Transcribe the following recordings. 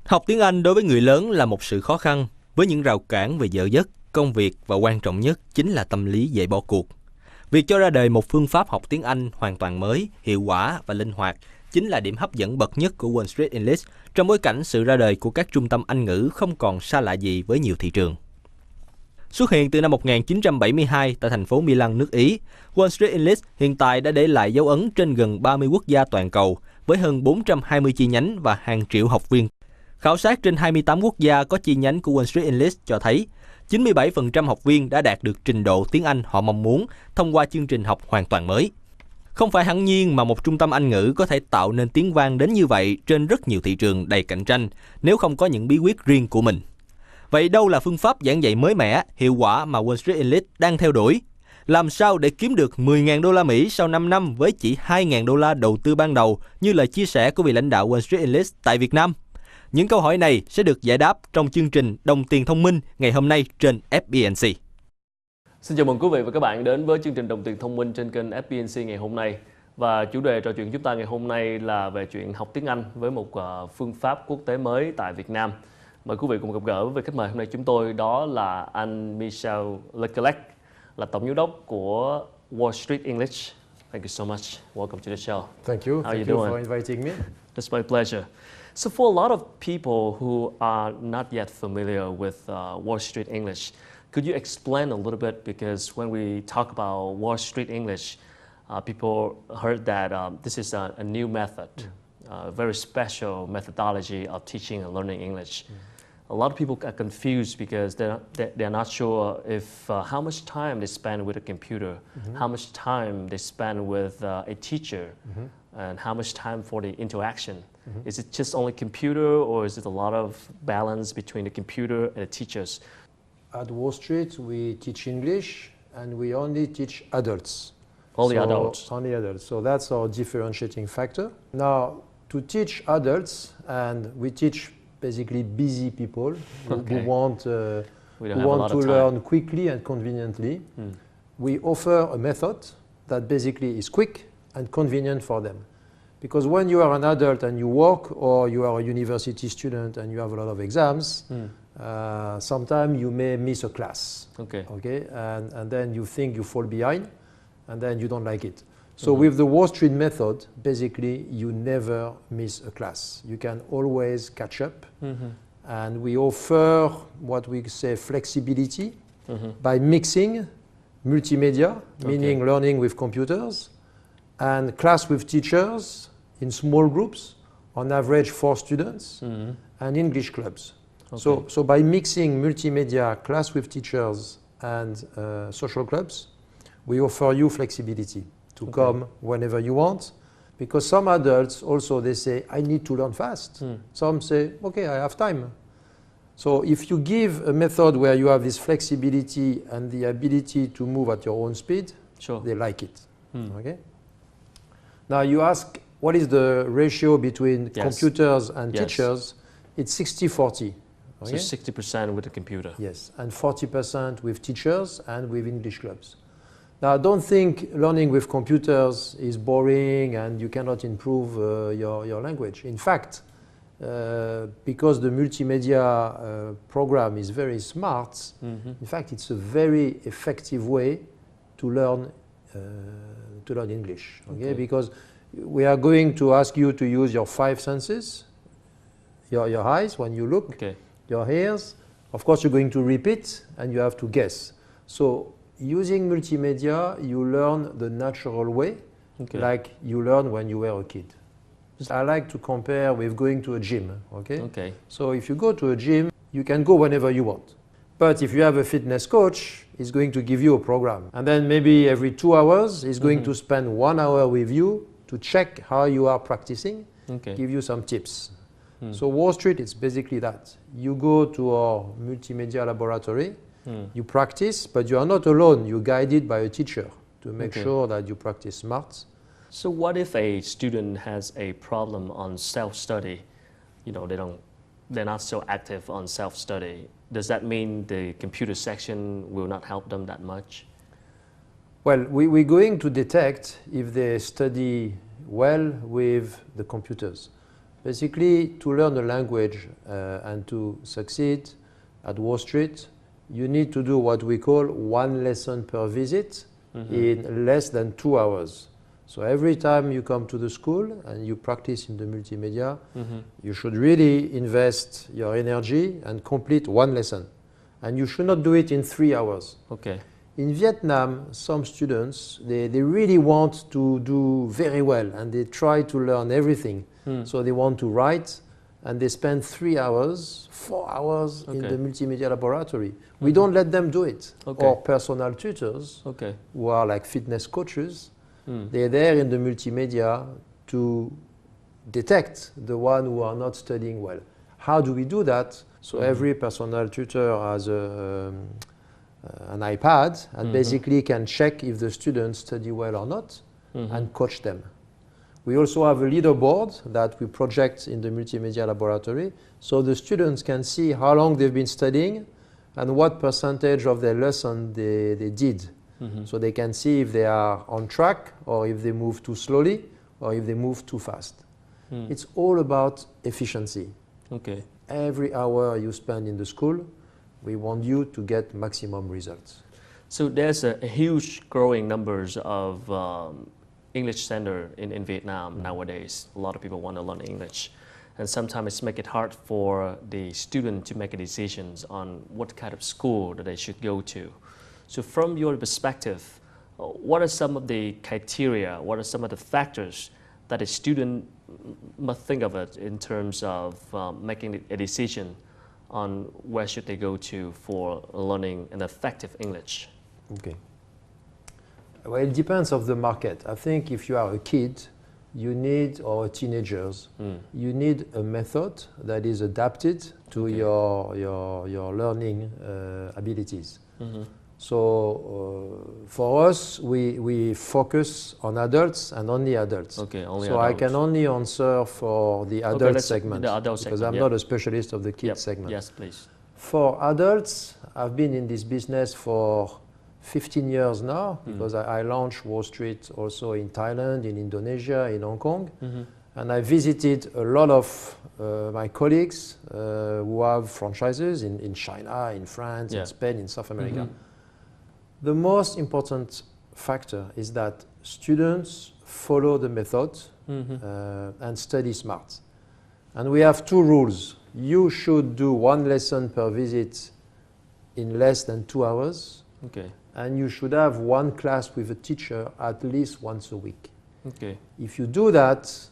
Học tiếng Anh đối với người lớn là một sự khó khăn, với những rào cản về giờ giấc, công việc và quan trọng nhất chính là tâm lý dễ bỏ cuộc. Việc cho ra đời một phương pháp học tiếng Anh hoàn toàn mới, hiệu quả và linh hoạt chính là điểm hấp dẫn bậc nhất của Wall Street English trong bối cảnh sự ra đời của các trung tâm Anh ngữ không còn xa lạ gì với nhiều thị trường. Xuất hiện từ năm 1972 tại thành phố Milan, nước Ý, Wall Street English hiện tại đã để lại dấu ấn trên gần 30 quốc gia toàn cầu với hơn 420 chi nhánh và hàng triệu học viên. Khảo sát trên 28 quốc gia có chi nhánh của Wall Street English cho thấy 97% học viên đã đạt được trình độ tiếng Anh họ mong muốn thông qua chương trình học hoàn toàn mới. Không phải hẳn nhiên mà một trung tâm Anh ngữ có thể tạo nên tiếng vang đến như vậy trên rất nhiều thị trường đầy cạnh tranh nếu không có những bí quyết riêng của mình. Vậy đâu là phương pháp giảng dạy mới mẻ, hiệu quả mà Wall Street English đang theo đuổi? Làm sao để kiếm được 10.000 đô la Mỹ sau 5 năm với chỉ 2.000 đô la đầu tư ban đầu như lời chia sẻ của vị lãnh đạo Wall Street English tại Việt Nam? Những câu hỏi này sẽ được giải đáp trong chương trình Đồng, tiền, thông minh ngày hôm nay trên FBNC. Xin chào mừng quý vị và các bạn đến với chương trình Đồng, tiền, thông minh trên kênh FBNC ngày hôm nay. Và chủ đề trò chuyện chúng ta ngày hôm nay là về chuyện học tiếng Anh với một phương pháp quốc tế mới tại Việt Nam. Mời quý vị cùng gặp gỡ với khách mời hôm nay chúng tôi, đó là anh Michel Le Quellec, là tổng giám đốc của Wall Street English. Thank you so much. Welcome to the show. Thank you. Thank you for inviting me. It's my pleasure. So for a lot of people who are not yet familiar with Wall Street English, could you explain a little bit? Because when we talk about Wall Street English, people heard that this is a new method, a very special methodology of teaching and learning English. A lot of people are confused because they're not sure if how much time they spend with a computer, how much time they spend with a teacher, and how much time for the interaction. Is it just only computer, or is it a lot of balance between the computer and the teachers? At Wall Street, we teach English, and we only teach adults. Only adults. Only adults. So that's our differentiating factor. Now, to teach adults, and we teach basically busy people who want to learn quickly and conveniently. We offer a method that basically is quick and convenient for them. Because when you are an adult and you work, or you are a university student and you have a lot of exams, sometimes you may miss a class. And then you think you fall behind, and then you don't like it. So with the Wall Street method, basically you never miss a class. You can always catch up. And we offer what we say flexibility by mixing multimedia, meaning learning with computers, and class with teachers in small groups, on average 4 students, and English clubs. So by mixing multimedia, class with teachers, and social clubs, we offer you flexibility to come whenever you want. Because some adults also, they say, I need to learn fast. Some say, okay, I have time. So if you give a method where you have this flexibility and the ability to move at your own speed, they like it. Now you ask, what is the ratio between computers and teachers? It's 60-40. So 60% with the computer. Yes, and 40% with teachers and with English clubs. Now, don't think learning with computers is boring and you cannot improve your language. In fact, because the multimedia program is very smart, in fact, it's a very effective way to learn English. Because we are going to ask you to use your 5 senses, your eyes when you look, your ears. Of course, you're going to repeat and you have to guess. So using multimedia, you learn the natural way, like you learn when you were a kid. I like to compare with going to a gym, So if you go to a gym, you can go whenever you want. But if you have a fitness coach, he's going to give you a program. And then maybe every 2 hours, he's going to spend 1 hour with you to check how you are practicing, give you some tips. So Wall Street, it's basically that. You go to our multimedia laboratory, you practice, but you are not alone. You're guided by a teacher to make sure that you practice smart. So what if a student has a problem on self-study? You know, they're not so active on self-study. Does that mean the computer section will not help them that much? Well, we're going to detect if they study well with the computers. Basically, to learn a language and to succeed at Wall Street, you need to do what we call one lesson per visit in less than 2 hours. So every time you come to the school and you practice in the multimedia, you should really invest your energy and complete one lesson. And you should not do it in 3 hours. Okay. In Vietnam, some students, they really want to do very well and they try to learn everything. So they want to write and they spend 3 hours, 4 hours in the multimedia laboratory. We don't let them do it. Or personal tutors who are like fitness coaches, they're there in the multimedia to detect the one who are not studying well. How do we do that? So every personal tutor has an iPad and basically can check if the students study well or not and coach them. We also have a leaderboard that we project in the multimedia laboratory so the students can see how long they've been studying and what percentage of their lesson they did. So they can see if they are on track or if they move too slowly or if they move too fast. It's all about efficiency. Okay. Every hour you spend in the school, we want you to get maximum results. So there's a huge growing numbers of English center in Vietnam nowadays. A lot of people want to learn English. And sometimes it's make it hard for the student to make a decisions on what kind of school that they should go to. So from your perspective, what are some of the criteria, what are some of the factors that a student must think of it in terms of making a decision on where should they go to for learning an effective English? Okay. Well, it depends of the market. I think if you are a kid, you need, or teenagers, you need a method that is adapted to your learning abilities. So for us, we focus on adults and only adults. Okay, only so adults. I can only answer for the adult segment because I'm not a specialist of the kid segment. Yes, please. For adults, I've been in this business for 15 years now because I launched Wall Street also in Thailand, in Indonesia, in Hong Kong. And I visited a lot of my colleagues who have franchises in China, in France, in Spain, in South America. The most important factor is that students follow the method and study smart. And we have 2 rules. You should do 1 lesson per visit in less than 2 hours. Okay. And you should have 1 class with a teacher at least once a week. Okay. If you do that,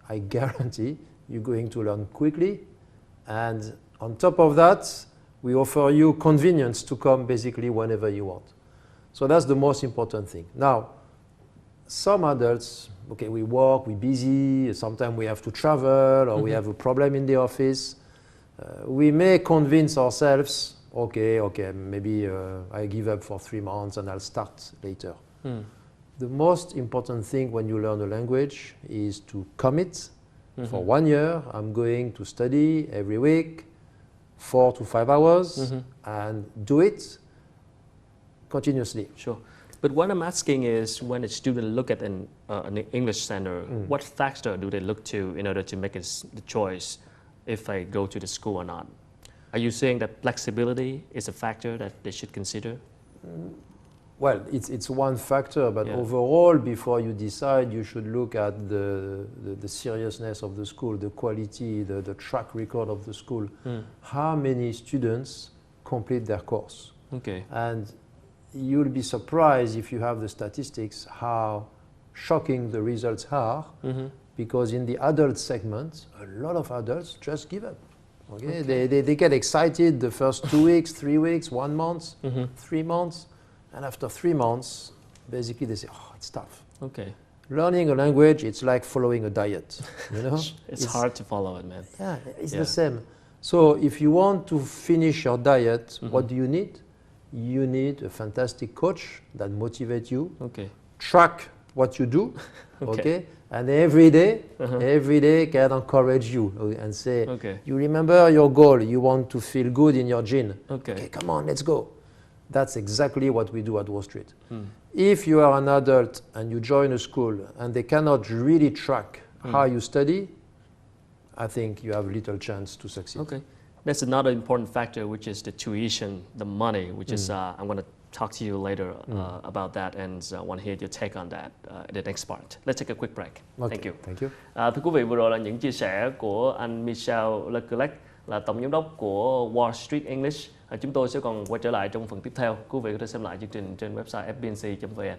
I guarantee you're going to learn quickly. And on top of that, we offer you convenience to come basically whenever you want. So that's the most important thing. Now, some adults, okay, we work, we're busy, sometimes we have to travel or we have a problem in the office. We may convince ourselves, okay, maybe I give up for 3 months and I'll start later. The most important thing when you learn a language is to commit. For 1 year, I'm going to study every week, 4 to 5 hours, and do it continuously. Sure. But what I'm asking is when a student look at an English center, what factor do they look to in order to make the choice if I go to the school or not? Are you saying that flexibility is a factor that they should consider? Well, it's one factor, but overall, before you decide, you should look at the seriousness of the school, the quality, the track record of the school. How many students complete their course? Okay. And you'll be surprised if you have the statistics how shocking the results are, because in the adult segment, a lot of adults just give up. Okay? They get excited the first 2 weeks, 3 weeks, 1 month, 3 months, and after 3 months, basically they say, oh, it's tough. Okay. Learning a language, it's like following a diet. You know, it's hard to follow it, man. Yeah, it's the same. So if you want to finish your diet, what do you need? You need a fantastic coach that motivates you. Okay. Track what you do. Okay. And every day can encourage you and say, you remember your goal. You want to feel good in your gene. Okay, come on, let's go. That's exactly what we do at Wall Street. If you are an adult and you join a school and they cannot really track how you study, I think you have little chance to succeed. Okay. That's another important factor, which is the tuition, the money, which is I'm going to talk to you later about that, and want to hear your take on that in the next part. Let's take a quick break. Okay. Thank you. Thank you. Thưa quý vị, vừa rồi là những chia sẻ của anh Michel Le Quellec, là tổng giám đốc của Wall Street English. Chúng tôi sẽ còn quay trở lại trong phần tiếp theo. Quý vị có thể xem lại chương trình trên website fbnc.vn.